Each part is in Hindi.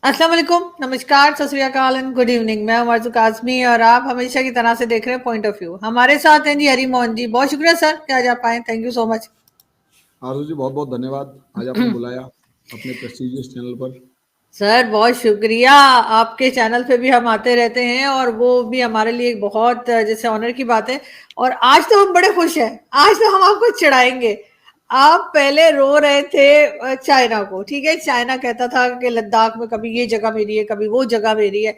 अस्सलाम वालेकुम, नमस्कार, सत श्री अकाल एंड गुड इवनिंग। मैं हूं आरज़ू काज़मी और आप हमेशा की तरह से देख रहे हैं पॉइंट ऑफ व्यू। हमारे साथ हैं जी हरी मोहन जी। बहुत शुक्रिया सर कि आज आप आए। Thank you so much. आरजू जी बहुत बहुत धन्यवाद। आज आपने बुलाया अपने प्रेस्टीजियस चैनल पर। सर बहुत शुक्रिया। आपके चैनल पे भी हम आते रहते हैं और वो भी हमारे लिए एक बहुत जैसे ऑनर की बात है। और आज तो हम बड़े खुश हैं। आज तो हम आपको चिढ़ाएंगे। आप पहले रो रहे थे चाइना को, ठीक है, चाइना कहता था कि लद्दाख में कभी ये जगह मेरी है, कभी वो जगह मेरी है।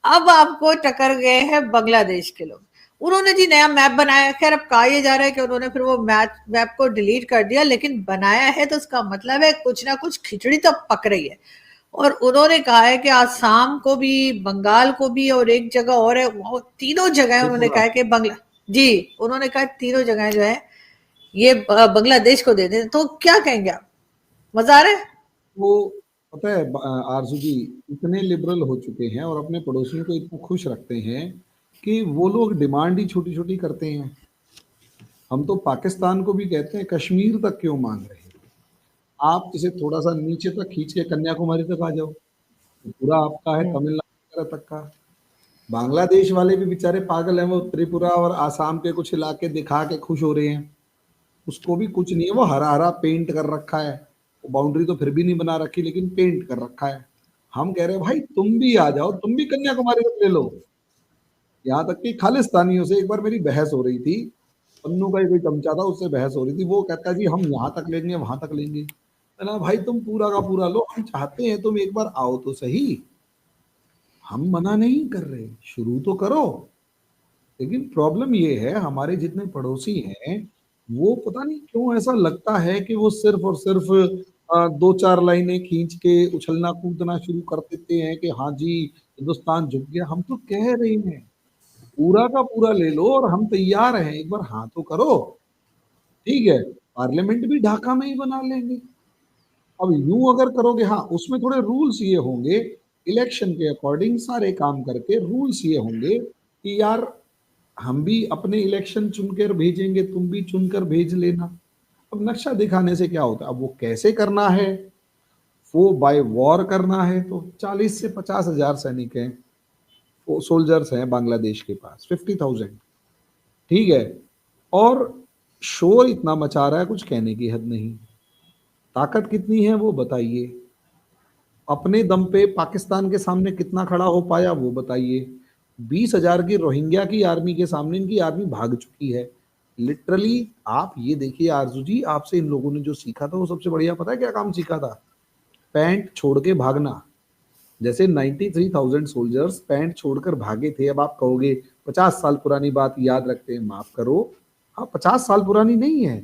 अब आपको टक्कर गए हैं बांग्लादेश के लोग। उन्होंने जी नया मैप बनाया। खैर अब कहा यह जा रहा है कि उन्होंने फिर वो मैप को डिलीट कर दिया, लेकिन बनाया है तो उसका मतलब है कुछ ना कुछ खिचड़ी तो पक रही है। और उन्होंने कहा है कि आसाम को भी, बंगाल को भी, और एक जगह और है, वो तीनों जगह उन्होंने त्रिपुरा। कहा है कि जी, उन्होंने कहा तीनों जगह जो है ये बांग्लादेश को दे दें। तो क्या कहेंगे आप? मजा आ रहा है? वो पता है आरजू जी इतने लिबरल हो चुके हैं और अपने पड़ोसियों को इतना खुश रखते हैं कि वो लोग डिमांड ही छोटी छोटी करते हैं। हम तो पाकिस्तान को भी कहते हैं कश्मीर तक क्यों मांग रहे हैं? आप इसे थोड़ा सा नीचे तक खींच के कन्याकुमारी तक आ जाओ, तो पूरा आपका है तमिलनाडु तक का। बांग्लादेश वाले भी बेचारे पागल हैं, वो त्रिपुरा और आसाम के कुछ इलाके दिखा के खुश हो रहे हैं। उसको भी कुछ नहीं है, वो हरा हरा पेंट कर रखा है। बाउंड्री तो फिर भी नहीं बना रखी लेकिन पेंट कर रखा है। हम कह रहे हैं भाई तुम भी आ जाओ, तुम भी कन्याकुमारी तक ले लो। यहाँ तक कि खालिस्तानियों से एक बार मेरी बहस हो रही थी। पन्नू का ही कोई चमचा था, उससे बहस हो रही थी। वो कहता है जी हम यहाँ तक लेंगे, वहां तक लेंगे। ना भाई तुम पूरा का पूरा लो, हम चाहते हैं तुम एक बार आओ तो सही। हम मना नहीं कर रहे, शुरू तो करो। लेकिन प्रॉब्लम ये है हमारे जितने पड़ोसी हैं, वो पता नहीं क्यों ऐसा लगता है कि वो सिर्फ और सिर्फ दो चार लाइनें खींच के उछलना कूदना शुरू कर देते हैं कि हाँ जी हिंदुस्तान झुक गया। हम तो कह रहे हैं पूरा का पूरा ले लो और हम तैयार हैं, एक बार हाँ तो करो। ठीक है, पार्लियामेंट भी ढाका में ही बना लेंगे। अब यूं अगर करोगे, हाँ उसमें थोड़े रूल्स ये होंगे, इलेक्शन के अकॉर्डिंग सारे काम करके रूल्स ये होंगे कि यार हम भी अपने इलेक्शन चुनकर भेजेंगे, तुम भी चुनकर भेज लेना। अब नक्शा दिखाने से क्या होता है? अब वो कैसे करना है, वो बाय वॉर करना है तो 40 से 50,000 सैनिक हैं, वो सोल्जर्स हैं बांग्लादेश के पास 50,000। ठीक है, और शोर इतना मचा रहा है कुछ कहने की हद नहीं। ताकत कितनी है वो बताइए, अपने दम पे पाकिस्तान के सामने कितना खड़ा हो पाया वो बताइए। 20,000 की रोहिंग्या की आर्मी के सामने इनकी आर्मी भाग चुकी है लिटरली। आप ये देखिए आरजू जी, आपसे इन लोगों ने जो सीखा था वो सबसे बढ़िया पता है क्या काम सीखा था? पैंट छोड़ के भागना। जैसे 93,000 सोल्जर्स पैंट छोड़कर भागे थे। अब आप कहोगे 50 साल पुरानी बात याद रखते हैं, माफ करो। हाँ 50 साल पुरानी नहीं है,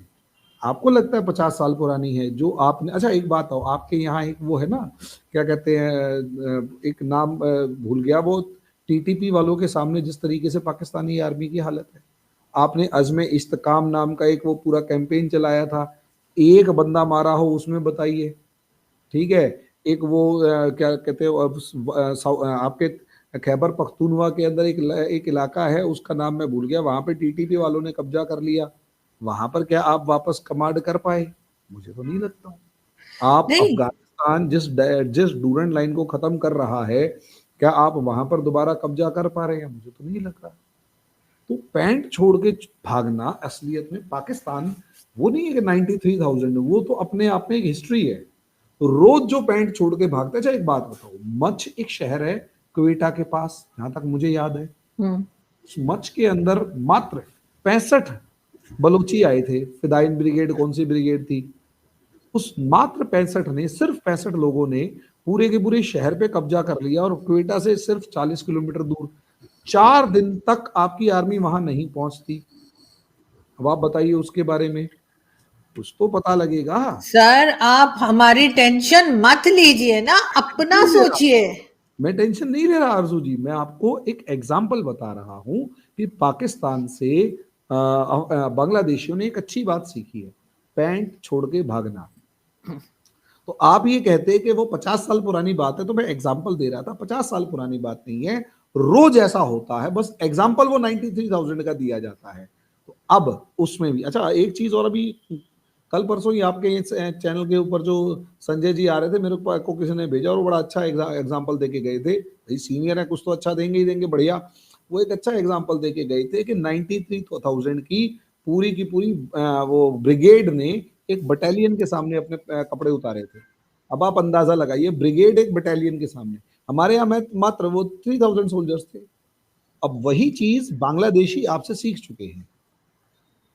आपको लगता है 50 साल पुरानी है जो आपने। अच्छा एक बात हो, आपके यहाँ एक वो है ना, क्या कहते हैं, एक नाम भूल गया, वो टीटीपी वालों के सामने जिस तरीके से पाकिस्तानी आर्मी की हालत है। आपने अज़्म इस्तेकाम नाम का एक वो पूरा कैंपेन चलाया था, एक बंदा मारा हो उसमें बताइए। ठीक है, एक वो क्या कहते हैं आपके खैबर पख्तूनवा के अंदर एक इलाका है, उसका नाम मैं भूल गया, वहां पे टीटीपी वालों ने कब्जा कर लिया। वहां पर क्या आप वापस कमांड कर पाए? मुझे तो नहीं लगता। आप नहीं। अफगानिस्तान जिस जिस डूरन लाइन को खत्म कर रहा है, क्या आप वहां पर दोबारा कब्जा कर पा रहे हैं? मुझे तो नहीं लग रहा। तो पैंट छोड़ के भागना असलियत में पाकिस्तान वो नहीं है कि 93,000, वो तो अपने आप में एक हिस्ट्री है। रोज जो पैंट छोड़ के भागता है। अच्छा एक बात बताओ, मच एक शहर है क्वेटा के पास, जहां तक मुझे याद है, हम्म। उस मच के अंदर मात्र 65 बलोची आए थे। फिदाइन ब्रिगेड कौन सी ब्रिगेड थी, उस मात्र 65 ने, सिर्फ 65 लोगों ने पूरे के पूरे शहर पे कब्जा कर लिया और क्वेटा से सिर्फ 40 किलोमीटर दूर 4 दिन तक आपकी आर्मी वहां नहीं पहुंचती। अब आप बताइए उसके बारे में, कुछ तो पता लगेगा। सर आप हमारी टेंशन मत लीजिए ना, अपना नहीं ले रहा, सोचिए। मैं टेंशन नहीं ले रहा आरजू जी, मैं आपको एक एग्जाम्पल बता रहा हूं कि पाकिस्तान से बांग्लादेशियों ने एक अच्छी बात सीखी है, पैंट छोड़ के भागना। तो आप ये कहते हैं कि वो 50 साल पुरानी बात है, तो मैं एग्जाम्पल दे रहा था, 50 साल पुरानी बात नहीं है, रोज ऐसा होता है। बस एग्जाम्पल वो 93,000 का दिया जाता है। तो अब उसमें भी अच्छा एक चीज और अभी कल परसों ही आपके चैनल के ऊपर जो संजय जी आ रहे थे, मेरे को किसी ने भेजा और वो बड़ा अच्छा एग्जाम्पल दे के गए थे। भाई सीनियर है, कुछ तो अच्छा देंगे ही देंगे, बढ़िया। वो एक अच्छा एग्जाम्पल दे के गए थे कि 93,000 की पूरी वो ब्रिगेड ने एक बटालियन के सामने अपने कपड़े उतारे थे। अब आप अंदाजा लगाइए, ब्रिगेड एक बटालियन के सामने, हमारे यहाँ मात्र वो 3,000 सोल्जर्स थे। अब वही चीज बांग्लादेशी आपसे सीख चुके हैं।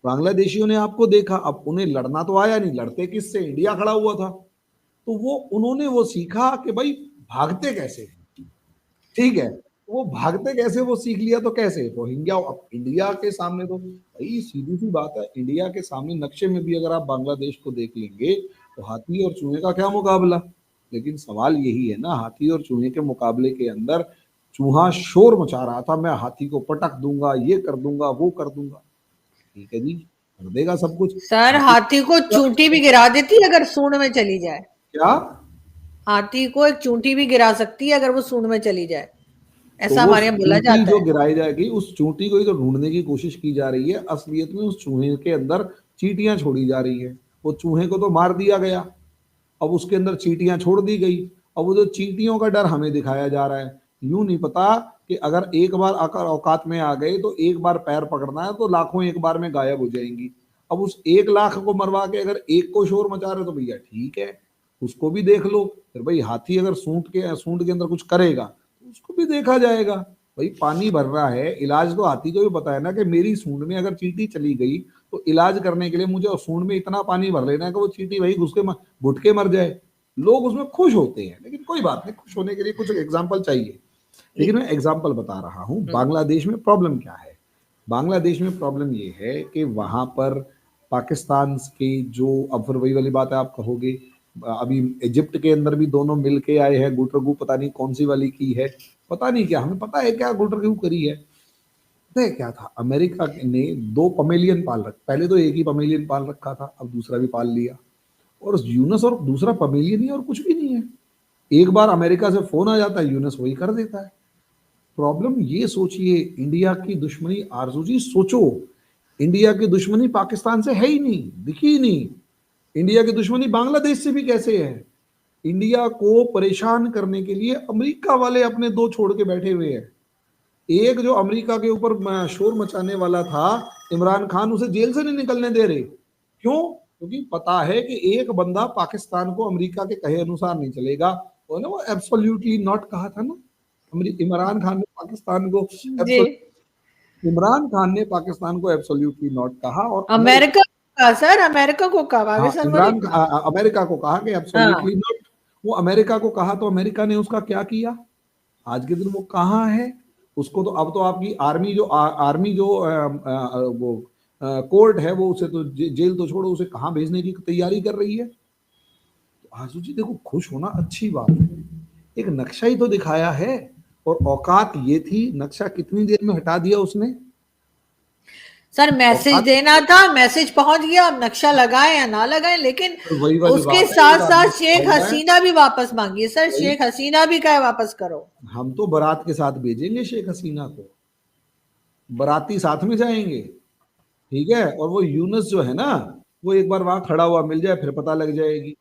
बांग्लादेशियों ने आपको देखा, अब उन्हें लड़ना तो आया नहीं, लड़ते किससे, इंडिया खड़ा हुआ था, तो वो उन्होंने वो सीखा कि भाई भागते कैसे, ठीक है, वो भागते कैसे वो सीख लिया। तो कैसे रोहिंग्या, अब इंडिया के सामने तो भाई सीधी सी बात है, इंडिया के सामने नक्शे में भी अगर आप बांग्लादेश को देख लेंगे तो हाथी और चूहे का क्या मुकाबला। लेकिन सवाल यही है ना, हाथी और चूहे के मुकाबले के अंदर चूहा शोर मचा रहा था, मैं हाथी को पटक दूंगा, ये कर दूंगा, वो कर दूंगा। ठीक है जी, कर देगा सब कुछ। सर हाथी को चूंटी भी गिरा देती है अगर सूंड में चली जाए। क्या? हाथी को एक चूंटी भी गिरा सकती है अगर वो सूंड में चली जाए, तो ऐसा वो हमारे यहाँ बोला चूंटी जाता जो है। गिराई जाएगी, उस चूंटी को ही तो ढूंढने की कोशिश की जा रही है। असलियत में उस चूहे के अंदर चींटियां छोड़ी जा रही है। वो चूहे को तो मार दिया गया, अब उसके अंदर चींटियां छोड़ दी गई। अब वो जो चींटियों का डर हमें दिखाया जा रहा है, यूं नहीं पता कि अगर एक बार आकर औकात में आ गए तो एक बार पैर पकड़ना है तो लाखों एक बार में गायब हो जाएंगी। अब उस 1 लाख को मरवा के अगर एक को शोर मचा रहे तो भैया ठीक है, उसको भी देख लो। फिर भाई हाथी अगर सूंड के अंदर कुछ करेगा तो उसको भी देखा जाएगा। भाई पानी भर रहा है, इलाज तो हाथी को भी पता है ना कि मेरी सूंड में अगर चींटी चली गई तो इलाज करने के लिए मुझे सूंड में इतना पानी भर लेना है कि वो चींटी वही घुस के घुट के मर जाए। लोग उसमें खुश होते हैं, लेकिन कोई बात नहीं, खुश होने के लिए कुछ एग्जाम्पल चाहिए। लेकिन मैं एग्जाम्पल बता रहा हूँ, बांग्लादेश में प्रॉब्लम क्या है। बांग्लादेश में प्रॉब्लम ये है कि वहां पर पाकिस्तान के जो, अब फिर वही वाली बात है, आप कहोगे अभी इजिप्ट के अंदर भी दोनों मिल के आए हैं, गुटरगू पता नहीं कौन सी वाली की है, पता नहीं क्या, हमें पता है क्या गुटरगू करी है। पता है क्या था, अमेरिका ने 2 पमेलियन पाल रखा, पहले तो एक ही पमेलियन पाल रखा था, अब दूसरा भी पाल लिया। और यूनस और दूसरा पमेलियन ही और कुछ भी नहीं है। एक बार अमेरिका से फोन आ जाता है, यूनस वही कर देता है। प्रॉब्लम ये सोचिए, इंडिया की दुश्मनी, आरजू जी सोचो, इंडिया की दुश्मनी पाकिस्तान से है ही नहीं, दिखी ही नहीं। इंडिया की दुश्मनी बांग्लादेश से भी कैसे है। इंडिया को परेशान करने के लिए अमेरिका वाले अपने दो छोड़ के बैठे हुए हैं। एक जो अमेरिका के ऊपर शोर मचाने वाला था इमरान खान, उसे जेल से नहीं निकलने दे रहे। क्यों? क्योंकि पता है कि एक बंदा पाकिस्तान को अमेरिका के कहे अनुसार नहीं चलेगा। वो ना, वो एब्सोल्युटली नॉट कहा था ना इमरान खान ने पाकिस्तान को, जी, इमरान खान ने पाकिस्तान को एब्सोल्युटली नॉट कहा। और अमेरिका का सर, अमेरिका को कहा, हाँ, पाकिस्तान को नहीं कहा। अमेरिका को कहा कि हाँ, एब्सोल्युटली नॉट। वो अमेरिका को कहा तो अमेरिका ने उसका क्या किया? आज के दिन वो कहाँ है? उसको तो अब तो आपकी आर्मी जो वो कोर्ट है, वो उसे तो जेल तो छोड़ो, उसे कहाँ भेजने की तैयारी कर रही है। तो आजू जी देखो, खुश होना अच्छी बात है, एक नक्शा ही तो दिखाया है। और औकात ये थी, नक्शा कितनी देर में हटा दिया उसने। सर मैसेज औकात, देना था, मैसेज पहुंच गया, अब नक्शा लगाए या ना लगाए, लेकिन वही वाली उसके बात है, साथ एक आदमी साथ शेख आएगा, हसीना भी वापस मांगी है। सर भाई शेख हसीना भी कहे वापस करो। हम तो बारात के साथ भेजेंगे शेख हसीना को, बाराती साथ में जाएंगे, ठीक है। और वो यूनुस जो है ना, वो एक बार वहां खड़ा हुआ मिल जाए फिर पता लग जाएगी,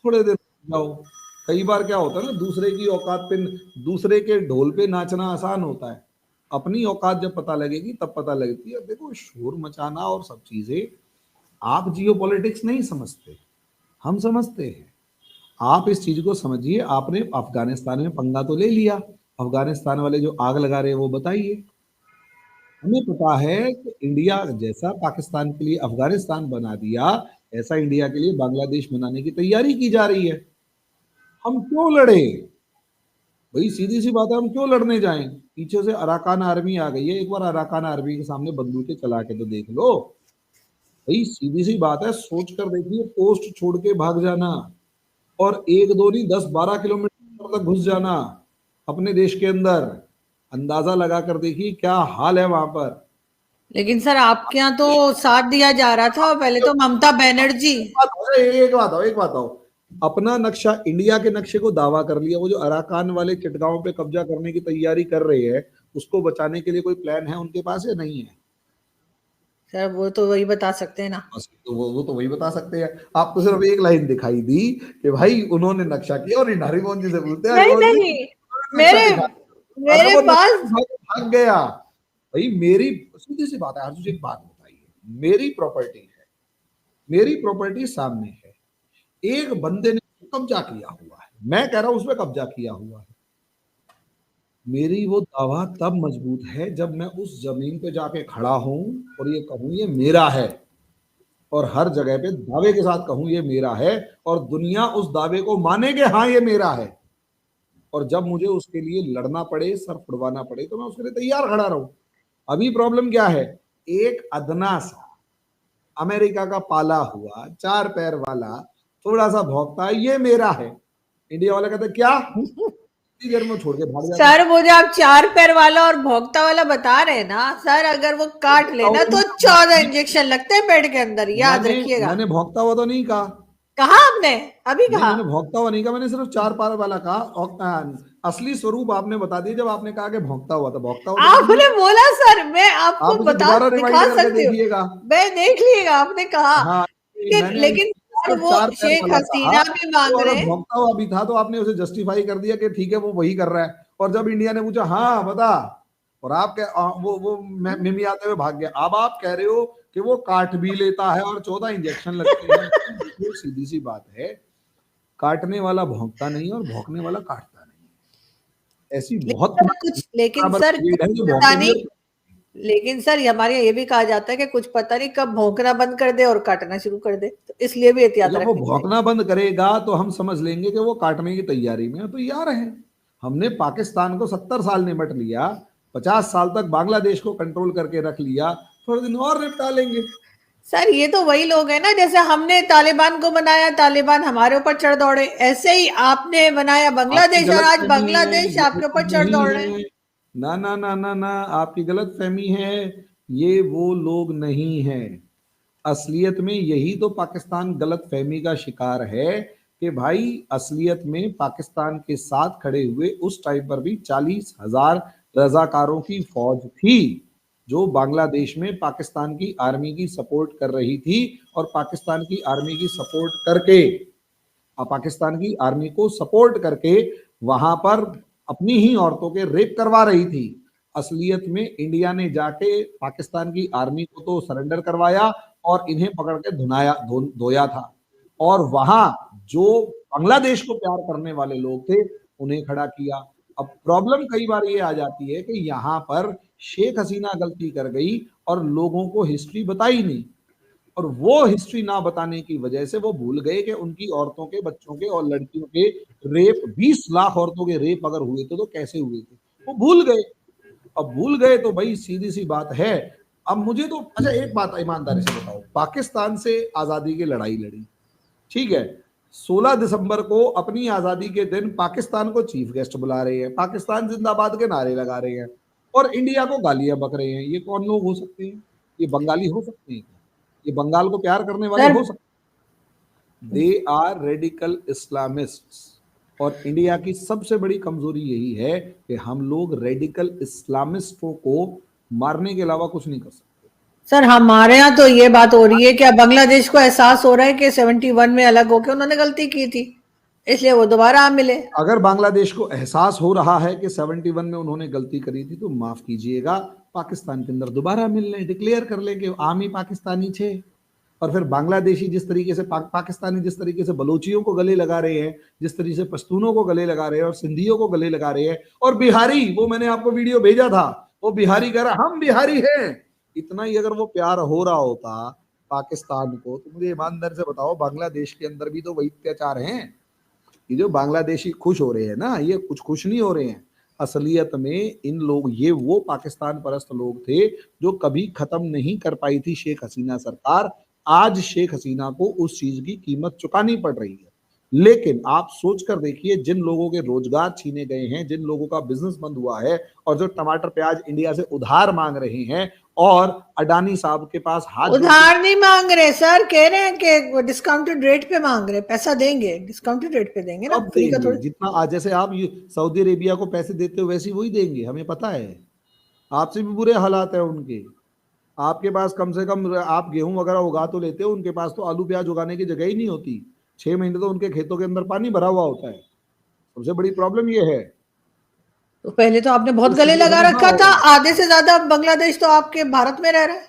थोड़े देर जाओ। कई बार क्या होता है ना, दूसरे की औकात पे, दूसरे के ढोल पे नाचना आसान होता है, अपनी औकात जब पता लगेगी तब पता लगती है। देखो, शोर मचाना और सब चीजें, आप जियो पॉलिटिक्स नहीं समझते, हम समझते हैं। आप इस चीज को समझिए। आपने अफगानिस्तान में पंगा तो ले लिया, अफगानिस्तान वाले जो आग लगा रहे हैं वो बताइए। हमें पता है कि इंडिया जैसा पाकिस्तान के लिए अफगानिस्तान बना दिया, ऐसा इंडिया के लिए बांग्लादेश बनाने की तैयारी की जा रही है। हम क्यों लड़े? भाई सीधी सी बात है, हम क्यों लड़ने जाएं? पीछे से अराकान आर्मी आ गई है, एक बार अराकान आर्मी के सामने बंदूकें चला के तो देख लो। भाई सीधी सी बात है, सोच कर देखिए, पोस्ट छोड़ के भाग जाना और एक दो नहीं 10-12 किलोमीटर तक घुस जाना अपने देश के अंदर, अंदाजा लगा कर देखिए क्या हाल है वहां पर। लेकिन सर आपके यहाँ तो साथ दिया जा रहा था पहले तो, ममता बनर्जी। एक बात आओ, अपना नक्शा, इंडिया के नक्शे को दावा कर लिया। वो जो अराकान वाले चिटगांव पे कब्जा करने की तैयारी कर रहे हैं, उसको बचाने के लिए कोई प्लान है उनके पास या नहीं है? सर वो तो वही बता सकते हैं ना। बस तो वो तो वही बता सकते हैं। आपको सिर्फ एक लाइन दिखाई दी कि भाई उन्होंने नक्शा किया, और इन हरिमोहन जी से बोलते हैं नहीं हरिमोहन जी नहीं, उन्होंने नक्शा मेरे दिखा, अगर मेरे वो नक्शा पास। दिखा के भाग गया, भाई मेरी सीधी सी बात है, हर एक बात बताइए, मेरी प्रॉपर्टी है, मेरी प्रॉपर्टी सामने है, एक बंदे ने कब्जा किया हुआ है, मैं कह रहा हूं उसमें कब्जा किया हुआ है, मेरी वो दावा तब मजबूत है जब मैं उस जमीन पे जाके खड़ा हूं और ये कहूं ये मेरा है, और हर जगह पे दावे के साथ कहूं ये मेरा है, और दुनिया उस दावे को माने कि हाँ ये मेरा है, और जब मुझे उसके लिए लड़ना पड़े, सर फुड़वाना पड़े, तो मैं उसके लिए तैयार खड़ा रहूं। अभी प्रॉब्लम क्या है, एक अदना सा अमेरिका का पाला हुआ 4 पैर वाला थोड़ा सा भौंकता है ये मेरा है, इंडिया वाले कहते क्या, इतनी देर में छोड़ के भाग जाते। सर वो जो आप 4 पैर वाला और भोगता वाला बता रहे हैं ना सर, अगर वो काट लेना तो 14 इंजेक्शन लगते हैं पेट के अंदर, याद मैंने रखिएगा। मैंने भौंकता हुआ तो नहीं कहा, कहा आपने? अभी नहीं कहा? मैंने भौंकता हुआ नहीं कहा, मैंने सिर्फ 4 पैर वाला कहा, और असली स्वरूप आपने बता दिया जब आपने कहा कि भौंकता हुआ, तो भौंकता हुआ तो नहीं है। आपने बोला सर, मैं आपको आप उसे बता दोबारा रिवाइंड दिखा करके सकती हूँ। देखिएगा। मैं देख लिएगा, आपने कहा। हाँ, लेकिन मैंने लेकिन सर सिर्फ वो 4 पैर शेख वाला कहा, हसीना भी तो मांग रहे अगर हैं। भौंकता हुआ भी था तो आपने उसे जस्टिफाई कर दिया कि ठीक है वो वही कर रहा है, और जब इंडिया ने पूछा हाँ बता, और आप कह वो मिमी आते हुए भाग गया, अब आप कह रहे हो कि वो काट भी लेता है और 14 इंजेक्शन लगते हैं। बिल्कुल सीधी सी बात है, काटने वाला भौंकता नहीं और भौंकने वाला काटता नहीं, ऐसी बहुत लेकिन बराबर सर breed कुछ है जो पता भौंकेगी नहीं। और लेकिन सर हमारे यहाँ ये भी कहा जाता है कि कुछ पता नहीं कब भौंकना बंद कर दे और काटना शुरू कर दे, तो इसलिए भी एहतियात जब वो रखनी चाहिए। भौंकना बंद करेगा तो हम समझ लेंगे कि वो काटने की तैयारी में है, तो यार है, हमने पाकिस्तान को 70 साल निपट लिया, 50 साल तक बांग्लादेश को कंट्रोल करके रख लिया, थोड़े दिन और निपटा लेंगे। सर ये तो वही लोग हैं ना, जैसे हमने तालिबान को बनाया, तालिबान हमारे ऊपर चढ़ दौड़े, ऐसे ही आपने बनाया आपकी बांग्लादेश और गलत आज फहमी है, बांग्लादेश ये वो आपके ऊपर लोग चढ़ नहीं दौड़ रहे हैं। है, ना ना ना ना ना, आपकी गलत फहमी है, ये वो लोग नहीं है, असलियत में यही तो पाकिस्तान गलत फहमी का शिकार है कि भाई असलियत में पाकिस्तान के साथ खड़े हुए उस टाइम पर भी 40,000 रजाकारों की फौज थी जो बांग्लादेश में पाकिस्तान की आर्मी की सपोर्ट कर रही थी, और पाकिस्तान की आर्मी की सपोर्ट करके, पाकिस्तान की आर्मी को सपोर्ट करके वहां पर अपनी ही औरतों के रेप करवा रही थी। असलियत में इंडिया ने जाके पाकिस्तान की आर्मी को तो सरेंडर करवाया और इन्हें पकड़ के धोया था, और वहां जो बांग्लादेश को प्यार करने वाले लोग थे उन्हें खड़ा किया। अब प्रॉब्लम कई बार ये आ जाती है कि यहाँ पर शेख हसीना गलती कर गई और लोगों को हिस्ट्री बताई नहीं, और वो हिस्ट्री ना बताने की वजह से वो भूल गए कि उनकी औरतों के, बच्चों के और लड़कियों के रेप, 20 लाख औरतों के रेप अगर हुए थे तो कैसे हुए थे, वो भूल गए। अब भूल गए तो भाई सीधी सी बात है। अब मुझे तो अच्छा एक बात ईमानदारी से बताओ, पाकिस्तान से आजादी की लड़ाई लड़ी, ठीक है, 16 दिसंबर को अपनी आजादी के दिन पाकिस्तान को चीफ गेस्ट बुला रहे हैं, पाकिस्तान जिंदाबाद के नारे लगा रहे हैं, और इंडिया को गालियां बक रहे हैं, ये कौन लोग हो सकते हैं? ये बंगाली हो सकते हैं? ये बंगाल को प्यार करने वाले सर हो सकते हैं? दे आर रेडिकल इस्लामिस्ट्स, और इंडिया की सबसे बड़ी कमजोरी यही है कि हम लोग रेडिकल इस्लामिस्टों को मारने के अलावा कुछ नहीं कर सकते। सर हमारे यहाँ तो ये बात हो रही है कि अब बांग्लादेश को एहसास हो रहा है कि 71 में अलग होकर उन्होंने गलती की थी, इसलिए वो दोबारा आ मिले। अगर बांग्लादेश को एहसास हो रहा है कि 71 में उन्होंने गलती करी थी, तो माफ कीजिएगा, पाकिस्तान के अंदर दोबारा मिल लें, डिक्लेयर कर लें कि आम ही पाकिस्तानी थे, और फिर बांग्लादेशी जिस तरीके से पाकिस्तानी जिस तरीके से बलोचियों को गले लगा रहे हैं, जिस तरीके से पश्तूनों को गले लगा रहे हैं और सिंधियों को गले लगा रहे हैं, और बिहारी, वो मैंने आपको वीडियो भेजा था, वो बिहारी कह रहा हम बिहारी हैं, इतना ही अगर वो प्यार हो रहा होता पाकिस्तान को, तो मुझे ईमानदार से बताओ बांग्लादेश के अंदर भी तो वही अत्याचार हैं। ये जो बांग्लादेशी खुश हो रहे हैं ना, ये कुछ खुश नहीं हो रहे हैं, असलियत में इन लोग, ये वो पाकिस्तान परस्त लोग थे जो कभी खत्म नहीं कर पाई थी शेख हसीना सरकार, आज शेख हसीना को उस चीज की कीमत चुकानी पड़ रही है। लेकिन आप सोच कर देखिए, जिन लोगों के रोजगार छीने गए हैं, जिन लोगों का बिजनेस बंद हुआ है, और जो टमाटर प्याज इंडिया से उधार मांग रहे हैं, और अडानी साहब के पास हाथ जोड़ के, उधार नहीं मांग रहे सर, कह रहे हैं कि डिस्काउंटेड रेट पे मांग रहे, पैसा देंगे, डिस्काउंटेड रेट पे देंगे ना, अब फ्री का देंगे थोड़ी। जितना आज, जैसे आप सऊदी अरेबिया को पैसे देते हो वैसे वही देंगे, हमें पता है, आपसे भी बुरे हालात है उनके, आपके पास कम से कम आप गेहूं वगैरह उगा तो लेते हो, उनके पास तो आलू प्याज उगाने की जगह ही नहीं होती। 6 महीने तो उनके खेतों के अंदर पानी भरा हुआ होता है। सबसे बड़ी प्रॉब्लम ये है। तो पहले तो आपने बहुत इस गले लगा सिचुएशन में रखा हाँ, था, आधे से ज्यादा बांग्लादेश तो आपके भारत में रह रहा है।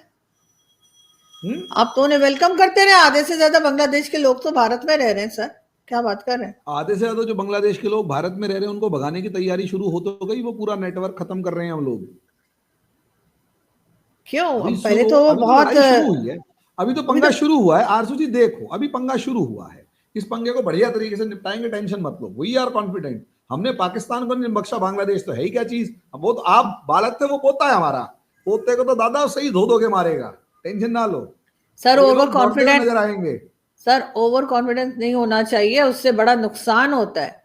हम्म, आप तो उन्हें वेलकम करते रहे, आधे से ज्यादा बांग्लादेश के लोग तो भारत में रह रहे हैं सर, क्या बात कर रहे हैं। आधे से ज्यादा जो बांग्लादेश के लोग भारत में रह रहे हैं उनको भगाने की तैयारी शुरू हो तो गई, वो पूरा नेटवर्क खत्म कर रहे हैं हम लोग। क्यों, अभी अब पहले शुरू, तो अभी तो बहुत, लड़ाई शुरू हुई है। अभी तो अभी पंगा तो शुरू हुआ है आरसू जी, देखो अभी पंगा शुरू हुआ है। इस पंगे को बढ़िया तरीके से निपटाएंगे, टेंशन मत लो, वी आर कॉन्फिडेंट। हमने पाकिस्तान को नहीं बख्शा, बांग्लादेश तो है ही क्या चीज। अब वो तो आप बालक थे, वो पोता है हमारा। पोते को तो दादा सही धो के मारेगा, टेंशन ना लो। सर और ये ओवर लोग दौड़ते हुए कॉन्फिडेंट, नजर आएंगे। सर ओवर कॉन्फिडेंस नहीं होना चाहिए, उससे बड़ा नुकसान होता है।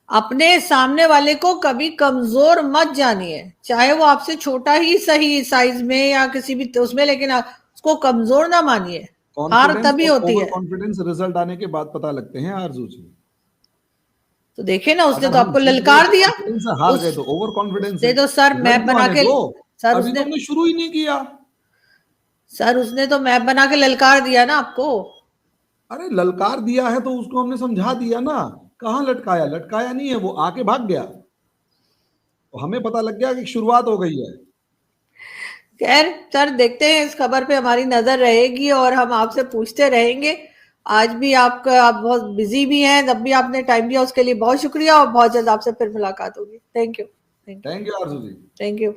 अपने सामने वाले को कभी कमजोर मत जानिए, चाहे वो आपसे छोटा ही सही साइज में या किसी भी उसमें, लेकिन उसको कमजोर ना मानिए। हार कॉन्फिडेंस तभी और होती ओवर है। कॉन्फिडेंस रिजल्ट आने के बाद पता लगते हैं आरजू जी। तो देखिए ना, उसने अगर तो हम आपको जीत गए ललकार तो दिया। कॉन्फिडेंस से, हार गए उस तो ओवर कॉन्फिडेंस उसने है। तो सर रिजल्ट मैप तो बना आने के, दो। सर अभी तो उसने हमने शुरू ही नहीं किया। सर उसने तो मैप बना के ललकार दिया ना आपको। अरे ललकार दिया है तो उसको हमने समझा दिया ना। कहाँ लटकाया, लटकाया नहीं है, वो आके भाग गया। तो हमें पता लग गया कि शुरुआत हो गई है। खैर सर, देखते हैं, इस खबर पे हमारी नजर रहेगी और हम आपसे पूछते रहेंगे। आज भी आपका, आप बहुत बिजी भी हैं, जब भी आपने टाइम दिया उसके लिए बहुत शुक्रिया, और बहुत जल्द आपसे फिर मुलाकात होगी। Thank you, thank you, thank you Aarzoo ji. Thank you.